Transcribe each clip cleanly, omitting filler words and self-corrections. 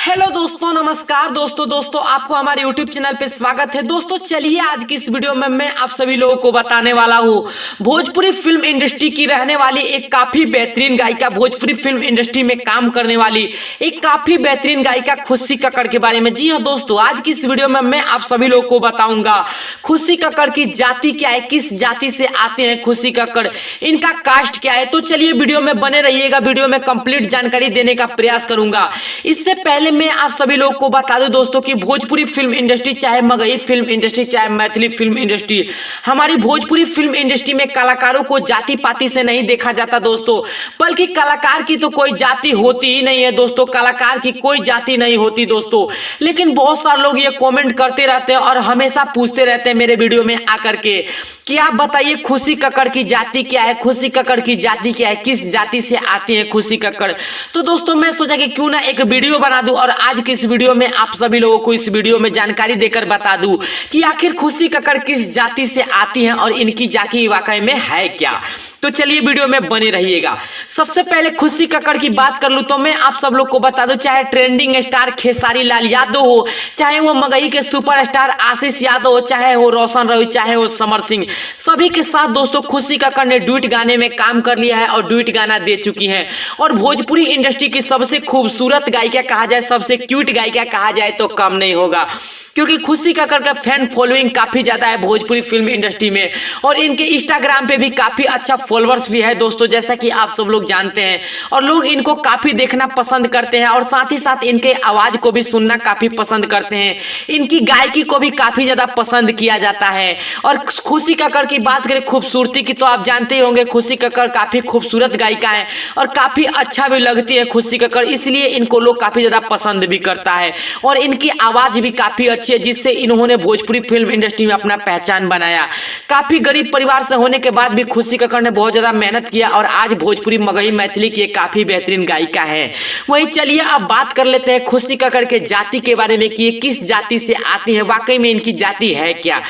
Hello दोस्तों, नमस्कार दोस्तों आपको हमारे यूट्यूब चैनल पे स्वागत है। दोस्तों चलिए आज की इस वीडियो में मैं आप सभी लोगों को बताने वाला हूँ भोजपुरी फिल्म इंडस्ट्री की रहने वाली एक काफी बेहतरीन गायिका, भोजपुरी फिल्म इंडस्ट्री में काम करने वाली एक काफी बेहतरीन गायिका खुशी कक्कड़ के बारे में। जी हाँ दोस्तों, आज की इस वीडियो में मैं आप सभी लोगों को बताऊंगा खुशी कक्कड़ की जाति क्या है, किस जाति से आते हैं खुशी कक्कड़, इनका कास्ट क्या है। तो चलिए वीडियो में बने रहिएगा, वीडियो में कंप्लीट जानकारी देने का प्रयास करूंगा। इससे पहले मैं आप सभी लोगों को बता दूं दोस्तों कि भोजपुरी फिल्म इंडस्ट्री, चाहे मगही फिल्म इंडस्ट्री, चाहे मैथिली फिल्म इंडस्ट्री, हमारी भोजपुरी फिल्म इंडस्ट्री में कलाकारों को जाति पाति से नहीं देखा जाता दोस्तों, बल्कि कलाकार की तो कोई जाति होती ही नहीं है दोस्तों, कलाकार की कोई जाति नहीं होती दोस्तों। लेकिन बहुत सारे लोग ये कमेंट करते रहते हैं और हमेशा पूछते रहते हैं मेरे वीडियो में आकर के कि आप बताइए खुशी कक्कड़ की जाति क्या है, खुशी कक्कड़ की जाति क्या है, किस जाति से आती है खुशी कक्कड़। तो दोस्तों मैं सोचा कि क्यों ना एक वीडियो बना दूं और आज की इस वीडियो में आप सभी लोगों को इस वीडियो में जानकारी देकर बता दूं कि आखिर खुशी कक्कड़ किस जाति से आती हैं और इनकी जाति वाकई में है क्या। तो चलिए वीडियो में बने रहिएगा। सबसे पहले खुशी कक्कड़ की बात कर लूं तो मैं आप सब लोग को बता दूं, चाहे ट्रेंडिंग स्टार खेसारी लाल यादव हो, चाहे वो मगही के सुपरस्टार आशीष यादव हो, चाहे वो रोशन रवि, चाहे वो समर सिंह, सभी के साथ दोस्तों खुशी कक्कड़ ने डुएट गाने में काम कर लिया है और डुएट गाना दे चुकी हैं। और भोजपुरी इंडस्ट्री की सबसे खूबसूरत गायिका कहा जाए, सबसे क्यूट गायिका कहा जाए तो कम नहीं होगा, क्योंकि खुशी कक्कड़ का फैन फॉलोइंग काफी ज्यादा है भोजपुरी फिल्म इंडस्ट्री में और इनके इंस्टाग्राम पे भी काफी अच्छा फॉलोअर्स भी है दोस्तों, जैसा कि आप सब लोग जानते हैं। और लोग इनको काफी देखना पसंद करते हैं और साथ ही साथ इनके आवाज को भी सुनना काफी पसंद करते हैं, इनकी गायकी को भी काफी ज्यादा पसंद किया जाता है। और खुशी कक्कड़ की बात करें खूबसूरती की तो आप जानते ही होंगे खुशी कक्कड़ काफी खूबसूरत गायिका है और काफी अच्छा भी लगती है खुशी कक्कड़, इसलिए इनको लोग काफी ज्यादा पसंद भी करता है। और इनकी आवाज भी काफी अच्छी है, जिससे इन्होंने भोजपुरी फिल्म इंडस्ट्री में अपना पहचान बनाया। काफी गरीब परिवार से होने के बाद भी खुशी कक्कड़ ने बहुत ज्यादा मेहनत किया और आज भोजपुरी मगही मैथिली की एक काफी बेहतरीन गायिका है। वही चलिए अब बात कर लेते हैं खुशी कक्कड़ के जाति के बारे में कि किस जाति से आती है, वाकई में इनकी जाति है क्या।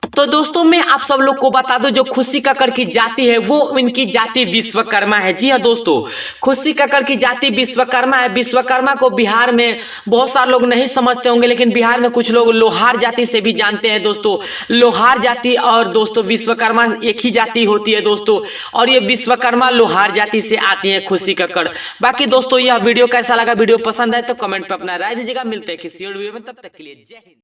तो दोस्तों मैं आप सब लोग को बता दूं, जो खुशी कक्कड़ की जाति है वो इनकी जाति विश्वकर्मा है। जी हाँ दोस्तों, खुशी कक्कड़ की जाति विश्वकर्मा है। विश्वकर्मा को बिहार में बहुत सारे लोग नहीं समझते होंगे, लेकिन बिहार में कुछ लोग लोहार जाति से भी जानते हैं दोस्तों। लोहार जाति और दोस्तों विश्वकर्मा एक ही जाति होती है दोस्तों, और ये विश्वकर्मा लोहार जाति से आती है खुशी कक्कड़। बाकी दोस्तों यह वीडियो कैसा लगा, वीडियो पसंद है तो कमेंट पर अपना राय दीजिएगा। मिलते हैं किसी और वीडियो में, तब तक के लिए जय हिंद।